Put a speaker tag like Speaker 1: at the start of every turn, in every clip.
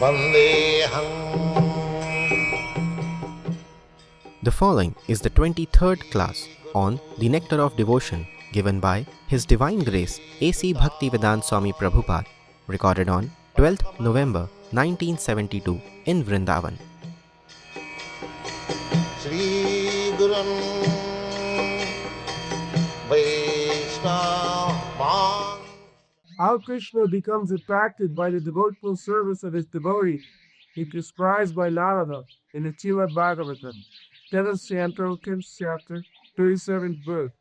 Speaker 1: Vandeham.
Speaker 2: The following is the 23rd class on the Nectar of Devotion given by His Divine Grace A.C. Bhaktivedanta Swami Prabhupada, recorded on 12th November 1972 in Vrindavan.
Speaker 1: Sri Gurun Vaishnava.
Speaker 3: How Krishna becomes attracted by the devotional service of his devotee is described by Narada in the Srimad Bhagavatam, 10th canto, 10th chapter, 37th verse.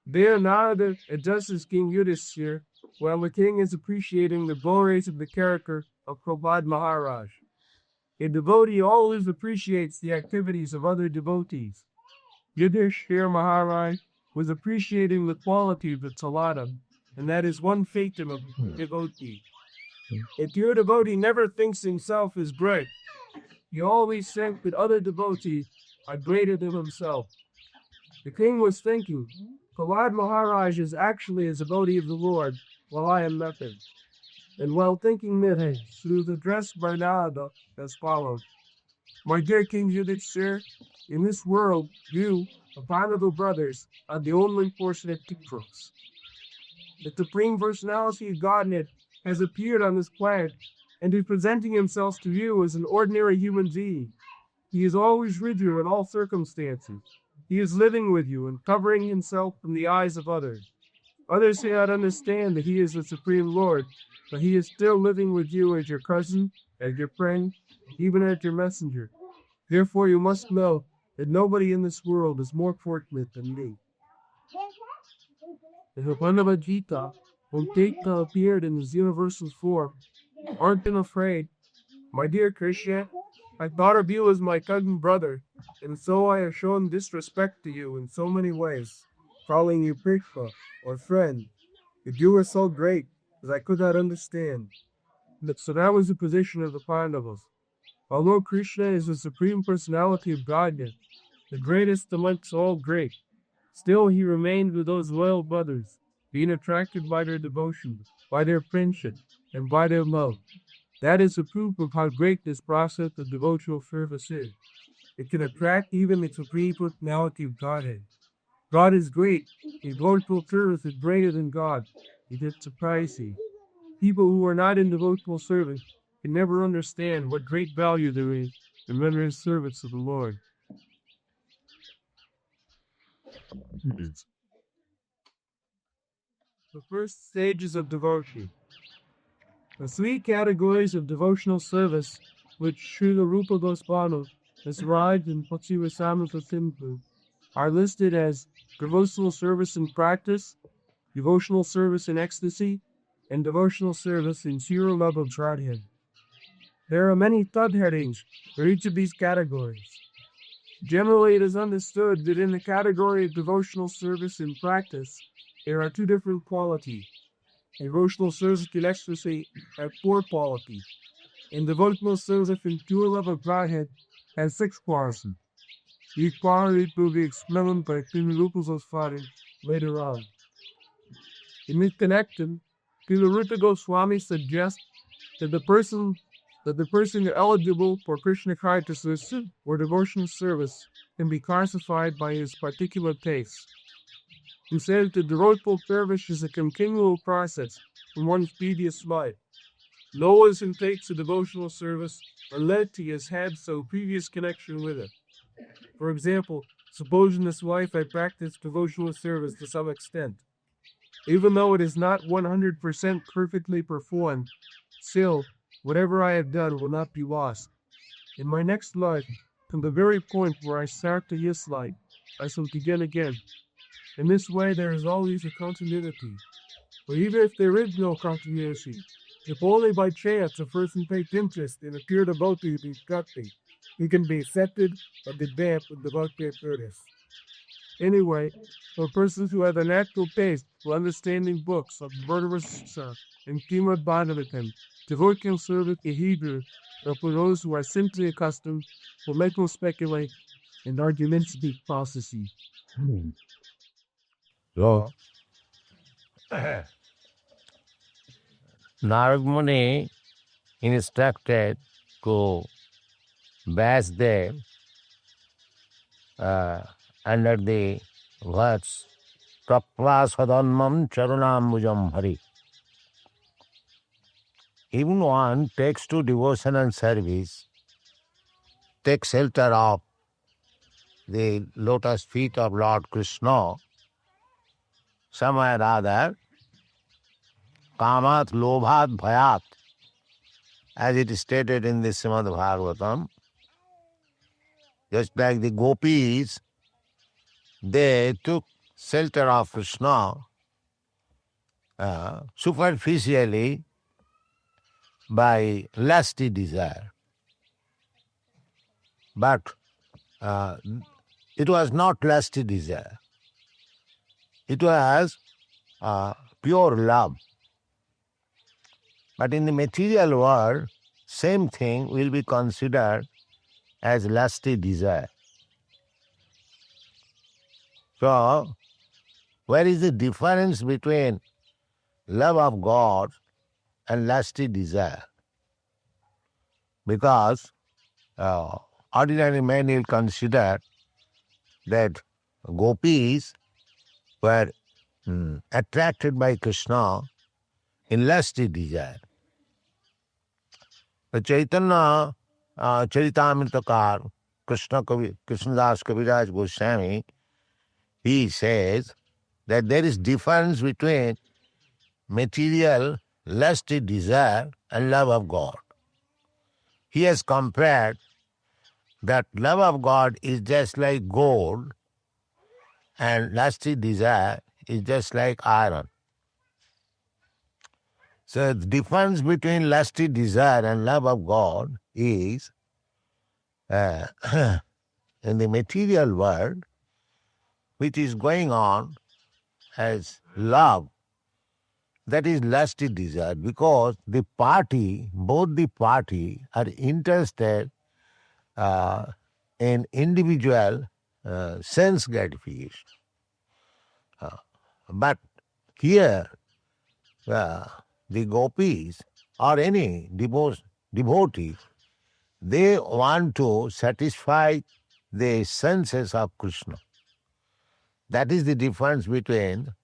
Speaker 3: There Narada addresses King Yudhishthira while the king is appreciating the glories of the character of Prahlad Maharaj. A devotee always appreciates the activities of other devotees. Yudhishthira Maharaj was appreciating the quality of the Talada, and that is one fatum of devotee. A pure devotee never thinks himself as great. He always thinks that other devotees are greater than himself. The king was thinking, Prahlad Maharaj is actually a devotee of the Lord, while I am nothing. And while thinking this, he was addressed by Narada as follows. My dear King Yudhishthira, in this world, you, the Pandava brothers, are the only fortunate Tikrus. The Supreme Personality of Godhead has appeared on this planet and is presenting himself to you as an ordinary human being. He is always with you in all circumstances. He is living with you and covering himself from the eyes of others. Others cannot understand that he is the Supreme Lord, but he is still living with you as your cousin, as your friend, even as your messenger. Therefore you must know that nobody in this world is more fortunate than me. In the Bhagavad Gita, when Krishna appeared in his universal form, Arjuna afraid, my dear Krishna, I thought of you as my cousin brother, and so I have shown disrespect to you in so many ways, calling you Krishna or friend. If you were so great as I could not understand. So that was the position of the Pandavas. Although Krishna is the Supreme Personality of Godhead, the greatest amongst all great, still he remained with those loyal brothers, being attracted by their devotion, by their friendship, and by their love. That is the proof of how great this process of devotional service is. It can attract even the Supreme Personality of Godhead. God is great. His devotional service is greater than God. It is surprising. People who are not in devotional service can never understand what great value there is in rendering service to the Lord. The first stages of devotion. The three categories of devotional service which Srila Rupa Goswami described in Bhakti-rasamrita Sindhu are listed as devotional service in practice, devotional service in ecstasy, and devotional service in pure love of Godhead. There are many subheadings for each of these categories. Generally, it is understood that in the category of devotional service in practice, there are two different qualities. Devotional service in ecstasy has 4 qualities, and devotional service in pure love of Godhead has 6 qualities. These qualities will be explained by Srila Rupa Goswami later on. In this connection, Srila Rupa Goswami suggests that the person eligible for Krishna consciousness or devotional service can be classified by his particular tastes. He says that devotional service is a continual process from one's previous life. No one who takes a devotional service unless he has had some previous connection with it. For example, supposing this wife had practiced devotional service to some extent. Even though it is not 100% perfectly performed, still, whatever I have done will not be lost. In my next life, from the very point where I start to this life, I shall begin again. In this way, there is always a continuity. But even if there is no continuity, if only by chance a person takes interest in a pure devotee of Bhakti, he can be accepted or advanced with devotee service. Anyway, for persons who have a natural taste for understanding books of Bhagavad-gita and Srimad Bhagavatam, devotional service is Hebrew, or for those who are simply accustomed for mental speculation and argumentative processes.
Speaker 4: So, Narad Muni instructed to bath them under the words Prakva Sadhanmam Charunambujam Hari. Even one takes to devotional service, takes shelter of the lotus feet of Lord Krishna, somewhere or other, kamat lobhat bhayat, as it is stated in the Srimad Bhagavatam, just like the gopis, they took shelter of Krishna superficially by lusty desire. But it was not lusty desire. It was pure love. But in the material world, same thing will be considered as lusty desire. So, where is the difference between love of God and lusty desire? Because ordinary men will consider that gopis were attracted by Krishna in lusty desire. The Chaitanya Charitamritakar, Krishnadas Kaviraj Goswami, he says that there is difference between material lusty desire and love of God. He has compared that love of God is just like gold and lusty desire is just like iron. So the difference between lusty desire and love of God is in the material world, which is going on as love, that is lusty desire, because both the party are interested in individual sense gratification. But here, the gopis or any devotee, they want to satisfy the senses of Krishna. That is the difference between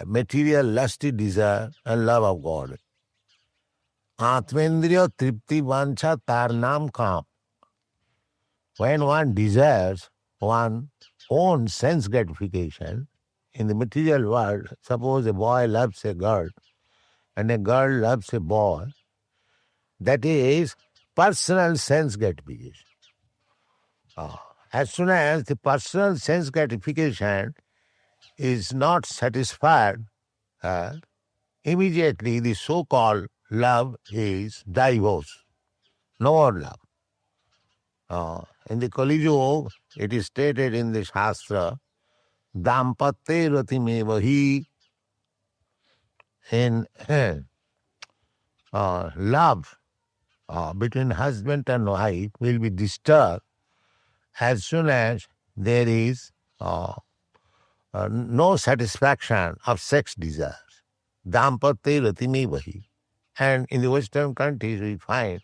Speaker 4: material lusty desire and love of God. Atmendriya tripti vancha tar naam kam. When one desires one's own sense gratification in the material world, suppose a boy loves a girl and a girl loves a boy, that is personal sense gratification. As soon as the personal sense gratification is not satisfied, immediately the so-called love is divorce. No more love. In the Kali Yuga, it is stated in the Shastra, Dampatte ratimevahi, in love between husband and wife will be disturbed as soon as there is no satisfaction of sex desires. Dampatte ratimevahi. And in the Western countries we find,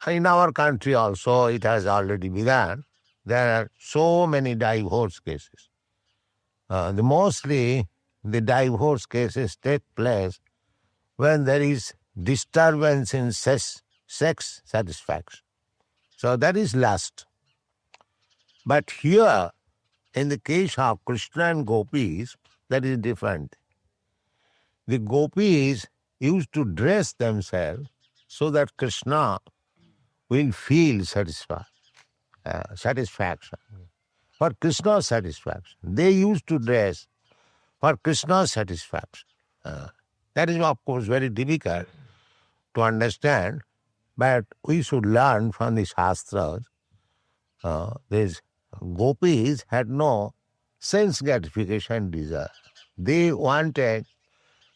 Speaker 4: in our country also it has already begun, there are so many divorce cases. Mostly the divorce cases take place when there is disturbance in sex satisfaction. So that is lust. But here, in the case of Krishna and gopis, that is different. The gopis used to dress themselves so that Krishna will feel satisfaction. For Krishna's satisfaction. They used to dress for Krishna's satisfaction. That is, of course, very difficult to understand, but we should learn from the Shastras. These gopis had no sense gratification desire. They wanted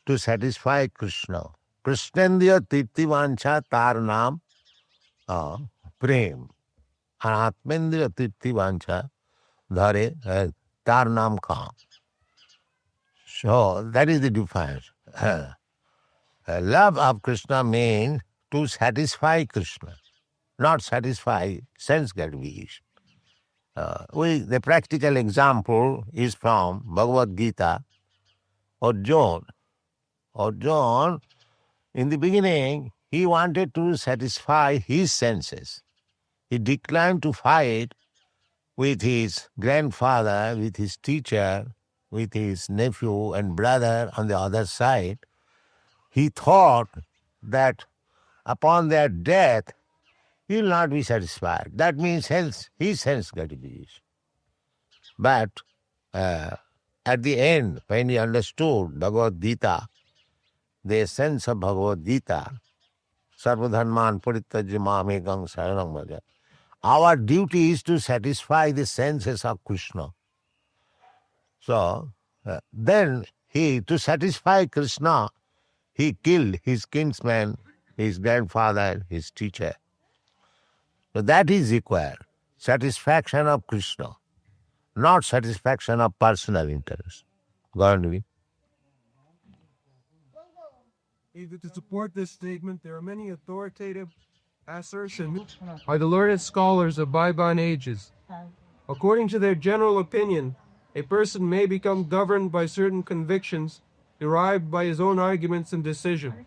Speaker 4: to satisfy Krishna. Krishnendriya tirtivancha tar naam prem. Atmendriya tirtivancha dhare tar naam kam. So that is the difference. Love of Krishna means to satisfy Krishna, not satisfy sense gratification. The practical example is from Bhagavad Gita. Arjuna, in the beginning, he wanted to satisfy his senses. He declined to fight with his grandfather, with his teacher, with his nephew and brother on the other side. He thought that upon their death, he will not be satisfied. That means his sense gratification. But at the end, when he understood Bhagavad Gita, the essence of Bhagavad Gita, Sarvadharman Parityajya Mamekam Saranam Bhaja, our duty is to satisfy the senses of Krishna. So, then to satisfy Krishna, he killed his kinsman, his grandfather, his teacher. So that is required. Satisfaction of Krishna, not satisfaction of personal interest. Go on, Vivi.
Speaker 3: Either to support this statement, there are many authoritative assertions by the learned scholars of bygone ages. According to their general opinion, a person may become governed by certain convictions derived by his own arguments and decision.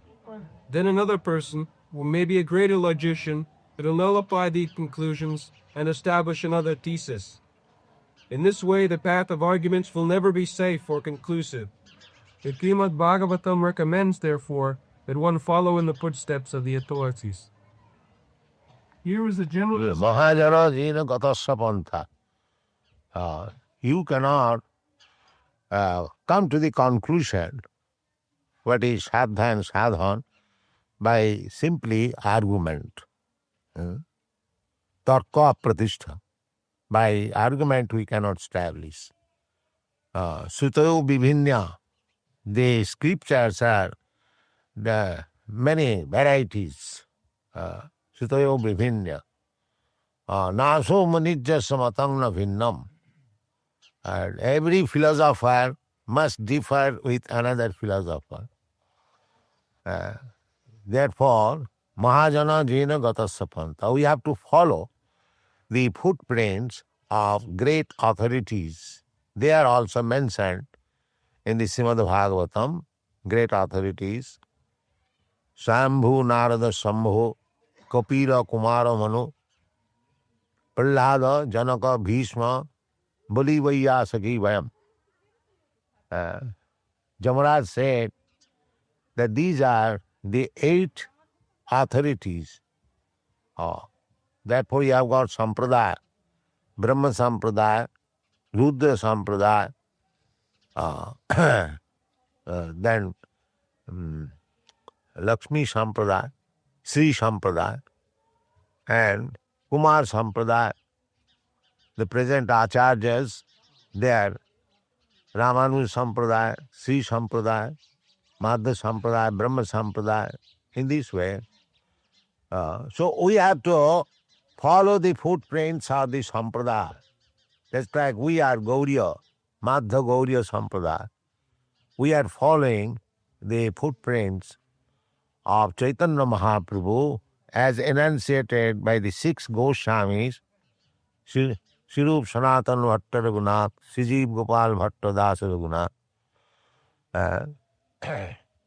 Speaker 3: Then another person, who may be a greater logician, will nullify these conclusions and establish another thesis. In this way, the path of arguments will never be safe or conclusive. The Srimad Bhagavatam recommends, therefore, that one follow in the footsteps of the authorities. Here is a general...
Speaker 4: Mahajana jina gatasya pantha. You cannot come to the conclusion what is sadha and sadhan by simply argument. Tarka pratishtha. By argument we cannot establish. Sutayo bibhinya. The scriptures are the many varieties. Sutayo bibhinya. Naso manijya samatang na bhinnam. And every philosopher must differ with another philosopher. Therefore, Mahajana Jena Gatasya Pantha. We have to follow the footprints of great authorities. They are also mentioned in the Srimad Bhagavatam, great authorities. Sambhu Narada Sambhu, Kapila Kumara Manu, Prahlada Janaka Bhishma, Bali Vaiyasaki Vayam. Jamaraj said that these are the 8 authorities. Therefore, we have got Sampradaya, Brahma Sampradaya, Rudra Sampradaya, then Lakshmi Sampradaya, Sri Sampradaya, and Kumar Sampradaya. The present Acharyas, they are Ramanuja Sampradaya, Sri Sampradaya, Madhva Sampradaya, Brahma Sampradaya. In this way, so we have to follow the footprints of the Sampradaya. Just like we are Gauriya, Madhva Gauriya Sampradaya. We are following the footprints of Chaitanya Mahaprabhu as enunciated by the 6 Goswamis, Shirup Sanatan Bhatta Raghunath, Sijiv Gopal Bhatta Das Raghunath.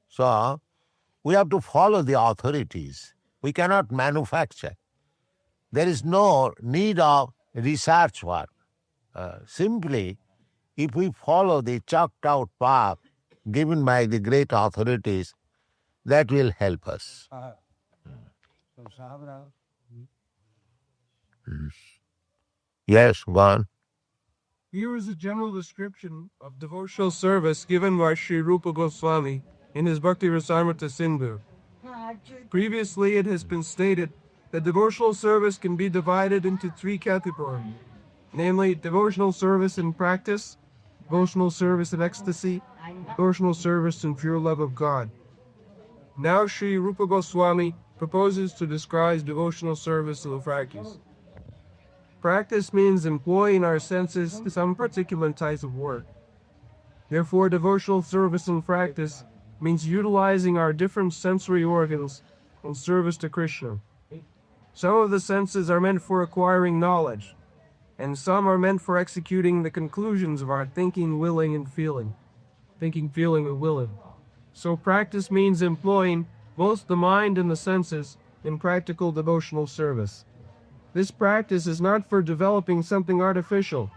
Speaker 4: So, we have to follow the authorities. We cannot manufacture. There is no need of research work. Simply, if we follow the chalked out path given by the great authorities, that will help us. Yes, go on.
Speaker 3: Here is a general description of devotional service given by Sri Rupa Goswami in his Bhakti Rasamrita Sindhu. Previously, it has been stated that devotional service can be divided into 3 categories, namely devotional service in practice, devotional service in ecstasy, devotional service in pure love of God. Now Sri Rupa Goswami proposes to describe devotional service in the practice. Practice means employing our senses to some particular type of work. Therefore, devotional service in practice means utilizing our different sensory organs and service to Krishna. Some of the senses are meant for acquiring knowledge, and some are meant for executing the conclusions of our thinking, willing, and feeling. Thinking, feeling, and willing. So practice means employing both the mind and the senses in practical devotional service. This practice is not for developing something artificial.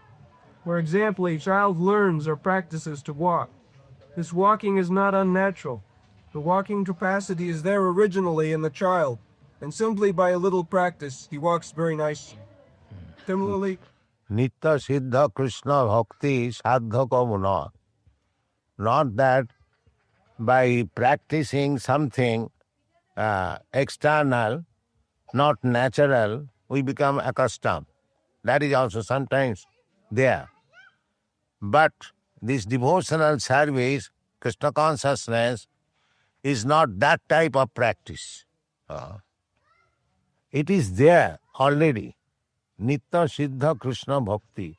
Speaker 3: For example, a child learns or practices to walk. This walking is not unnatural. The walking capacity is there originally in the child, and simply by a little practice, he walks very nicely. Similarly,
Speaker 4: Nitya Siddha Krishna Bhakti Sadha Kamuna. Not that by practicing something external, not natural, we become accustomed. That is also sometimes there. But this devotional service, Krishna consciousness, is not that type of practice. It is there already. Nitya Siddha Krishna Bhakti,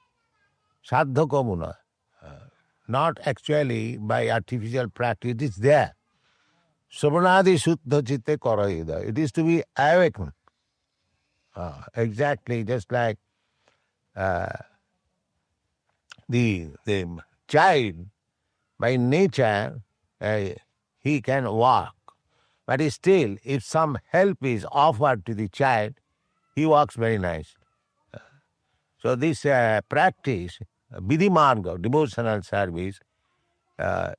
Speaker 4: Sadha Kamuna. Not actually by artificial practice, it is there. Savanadi Shuddha Chitte Karayida. It is to be awakened. Exactly, just like the child, by nature, he can walk. But still, if some help is offered to the child, he walks very nice. So this practice, Vidhi Marga, devotional service,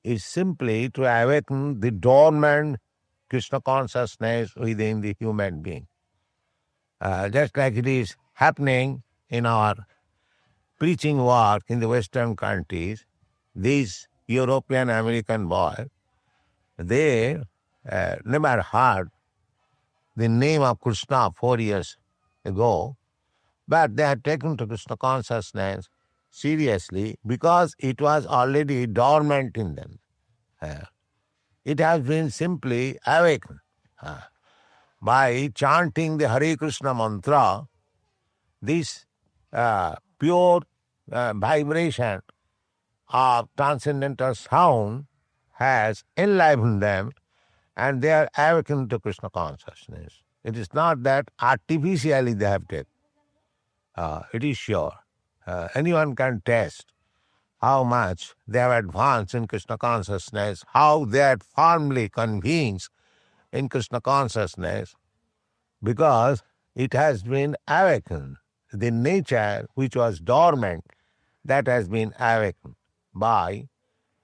Speaker 4: is simply to awaken the dormant Krishna consciousness within the human being. Just like it is happening in our preaching work in the Western countries, these European American boys, they never heard the name of Krishna 4 years ago, but they had taken to Krishna consciousness seriously because it was already dormant in them. It has been simply awakened. By chanting the Hare Krishna mantra, this pure vibration of transcendental sound has enlivened them and they are awakened to Krishna consciousness. It is not that artificially they have taken. It is sure. Anyone can test how much they have advanced in Krishna consciousness, how they are firmly convinced in Krishna consciousness, because it has been awakened. The nature which was dormant, that has been awakened by,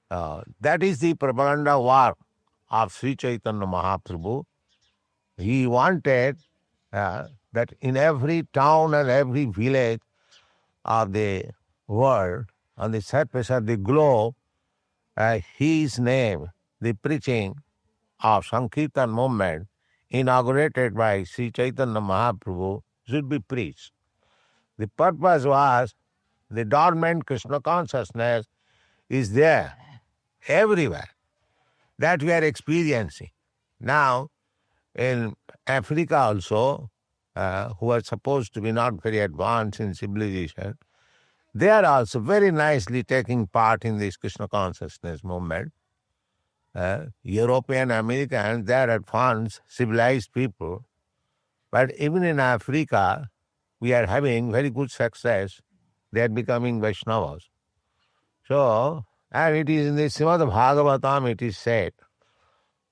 Speaker 4: that is the propaganda work of Sri Chaitanya Mahaprabhu. He wanted that in every town and every village of the world, on the surface of the globe, his name, the preaching of Sankirtan movement, inaugurated by Sri Chaitanya Mahaprabhu, should be preached. The purpose was the dormant Krishna consciousness is there everywhere that we are experiencing. Now, in Africa also, who are supposed to be not very advanced in civilization, they are also very nicely taking part in this Krishna consciousness movement. European Americans, they are advanced, civilized people. But even in Africa, we are having very good success. They are becoming Vaishnavas. So, and it is in the Srimad Bhagavatam, it is said,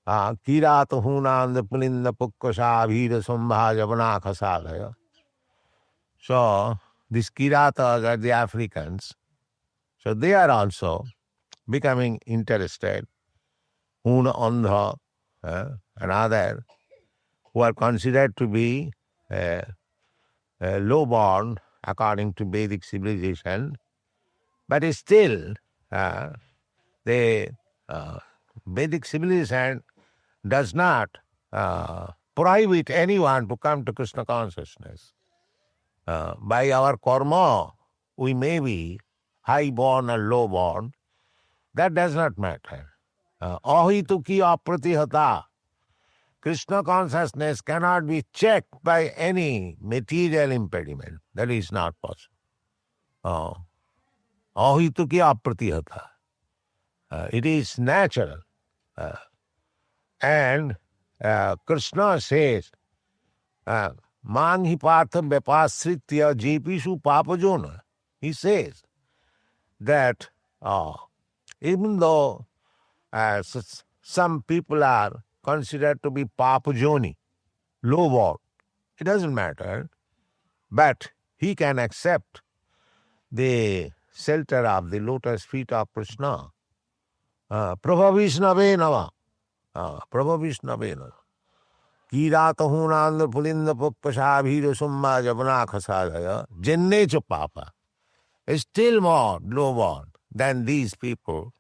Speaker 4: Kirat hunand pulinda pukkasa bhira sambha javana khasadaya. So, these Kiratas are the Africans. So they are also becoming interested. Huna Andhra and other who are considered to be low-born according to Vedic civilization, but still the Vedic civilization does not prohibit anyone to come to Krishna consciousness. By our karma, we may be high-born or low-born. That does not matter. Ahituki apratihata. Krishna consciousness cannot be checked by any material impediment. That is not possible. Ahituki apratihata. It is natural. And Krishna says, Mang hi partha vyapasritya jepishu papajona. He says that even though some people are considered to be papajoni, low born, it doesn't matter, but he can accept the shelter of the lotus feet of Krishna. Prabha Vishnave Nava. Prabha Vishnave Nava. Kiratahunandra Pulinda Pukpashabhira Summa Javana Khasadaya. Jennecha Papa is still more low born than these people.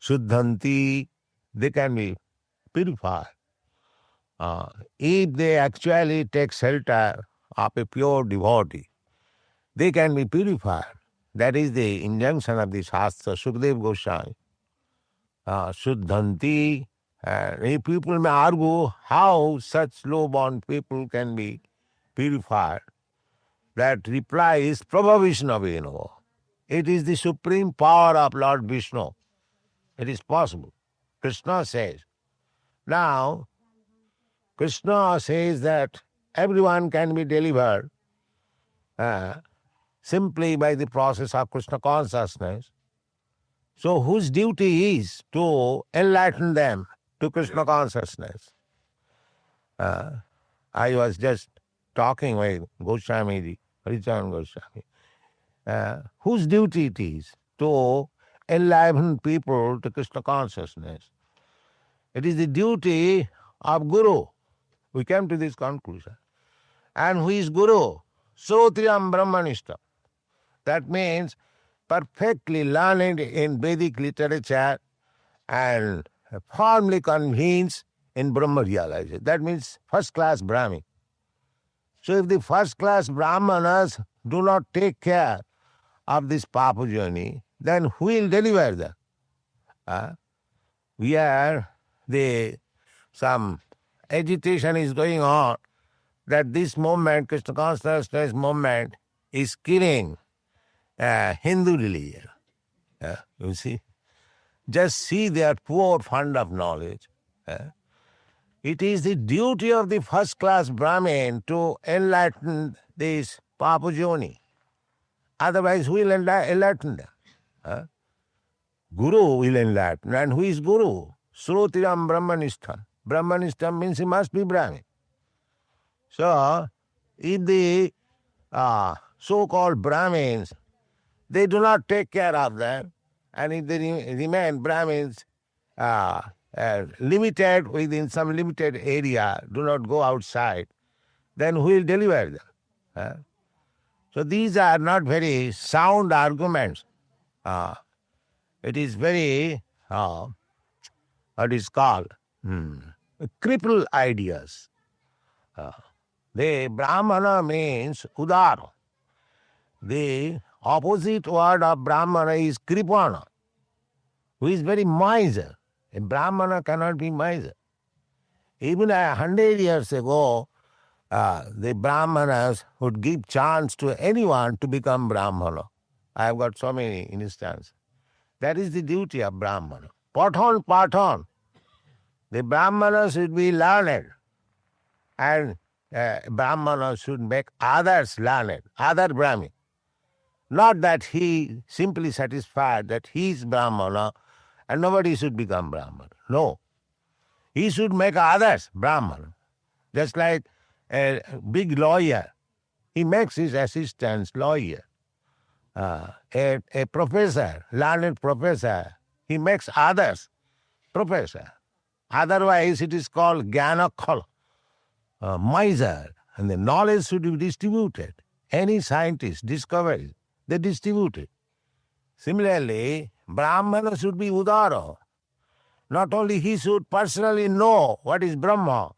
Speaker 4: Shuddhanti, they can be purified. If they actually take shelter of a pure devotee, they can be purified. That is the injunction of the Shastra, Sukdev Goswami. Shuddhanti, and people may argue how such low-born people can be purified. That reply is Prabha Vishnaveno. It is the supreme power of Lord Vishnu. It is possible. Krishna says. Now, Krishna says that everyone can be delivered simply by the process of Krishna consciousness. So whose duty is to enlighten them to Krishna consciousness? I was just talking with Goswamiji, Haricharan Goswami. Whose duty it is to enliven people to Krishna consciousness? It is the duty of Guru. We came to this conclusion. And who is Guru? Srotriyam Brahmanishta. That means perfectly learned in Vedic literature and firmly convinced in Brahma realization. That means first-class Brahmin. So if the first-class Brahmanas do not take care of this Papa journey, then who will deliver them? Some agitation is going on that this movement, Krishna consciousness movement, is killing Hindu religion. You see? Just see their poor fund of knowledge. It is the duty of the first-class Brahmin to enlighten this Papajoni. Otherwise, who will enlighten them? Guru will enlighten. And who is Guru? Srotiram Brahmanishtam. Brahmanishtam means he must be Brahmin. So, if the so-called Brahmins, they do not take care of them, and if they remain Brahmins limited within some limited area, do not go outside, then who will deliver them? So these are not very sound arguments. It is very, what is called, crippled ideas. The Brahmana means Udara. The opposite word of Brahmana is Kripana, who is very miser. A Brahmana cannot be miser. Even 100 years ago, the Brahmanas would give chance to anyone to become Brahmana. I have got so many instances. That is the duty of Brahmana. Pathan. The Brahmana should be learned, and Brahmana should make others learned, other Brahmin. Not that he simply satisfied that he is Brahmana and nobody should become Brahmana. No. He should make others Brahmana. Just like a big lawyer, he makes his assistants lawyer. A professor, learned professor, he makes others professor. Otherwise it is called Gyanakhala, miser, and the knowledge should be distributed. Any scientist discovers, they distribute it. Similarly, Brahmana should be Udara. Not only he should personally know what is Brahma,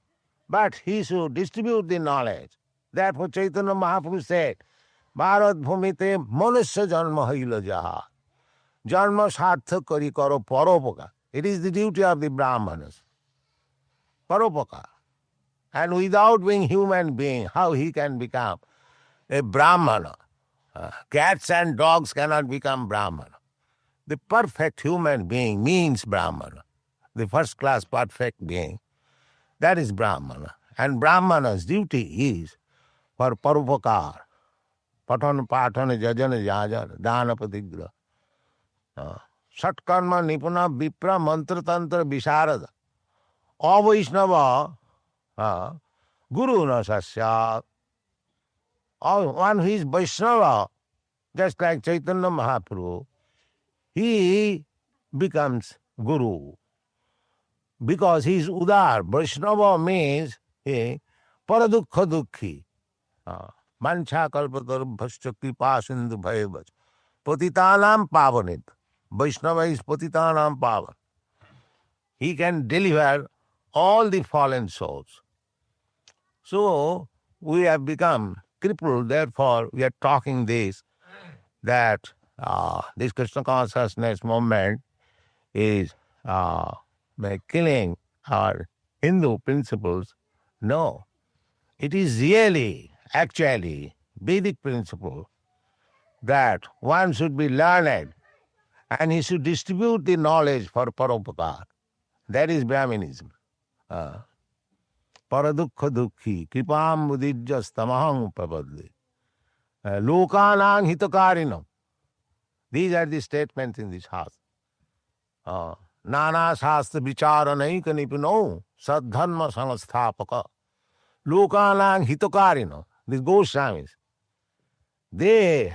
Speaker 4: but he should distribute the knowledge. Therefore Chaitanya Mahaprabhu said, Bharat bhumite manusya janma haila jaha. Janma sartha kari karo paropoka. It is the duty of the Brahmanas. Paropoka. And without being human being, how he can become a Brahmana? Cats and dogs cannot become Brahmana. The perfect human being means Brahmana. The first class perfect being. That is Brahmana. And Brahmana's duty is for paropakar, patana, patana, jajana, jajana, dana, patigra. Satkarma, nipuna, vipra, mantra, tantra, visharada. Avaishnava, guru na sasya. One who is Vaishnava, just like Chaitanya Mahaprabhu, he becomes guru. Because he is Udar. Vaishnava means paradukha dukhi. Mancha kalpatar bhascha kripa sindhu bhayavach. Patitanam pavanit. Vaishnava is patitanam pavan. He can deliver all the fallen souls. So, we have become crippled, therefore we are talking this, that this Krishna consciousness movement is killing our Hindu principles. No, it is really, actually, Vedic principle that one should be learned and he should distribute the knowledge for paropakar. That is Brahminism. Paradukha dukhi, kripam mudijjas tamaham papadli. Lokanang hitakarinam. These are the statements in this house. Nana shastra vichara naika nipino sadharma sanasthapaka. Lokanang hitakarinam. These Goswamis. They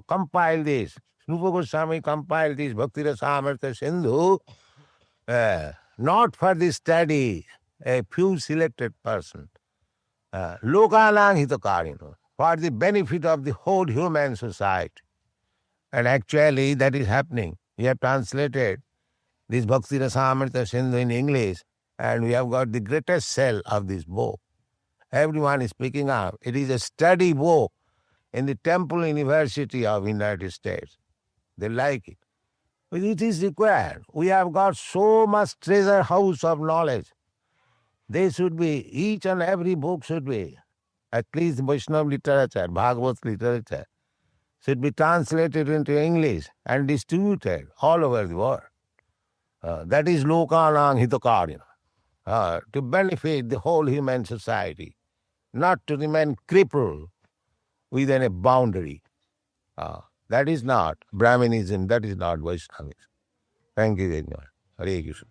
Speaker 4: compile this. Snupa Goswami compiled this Bhakti Rasamrita Sindhu not for the study, a few selected person. Lokanang hitakarino, for the benefit of the whole human society. And actually that is happening. We have translated this Bhakti Rasamrita Sindhu in English, and we have got the greatest sale of this book. Everyone is picking up. It is a study book in the Temple University of United States. They like it. But it is required. We have got so much treasure house of knowledge. They should be, each and every book should be, at least Vaishnava literature, Bhagavad literature, should be translated into English and distributed all over the world. That is Lokanang Hitakarina, to benefit the whole human society, not to remain crippled within a boundary. That is not Brahminism, that is not Vaishnavism. Thank you very much. Hare Krishna.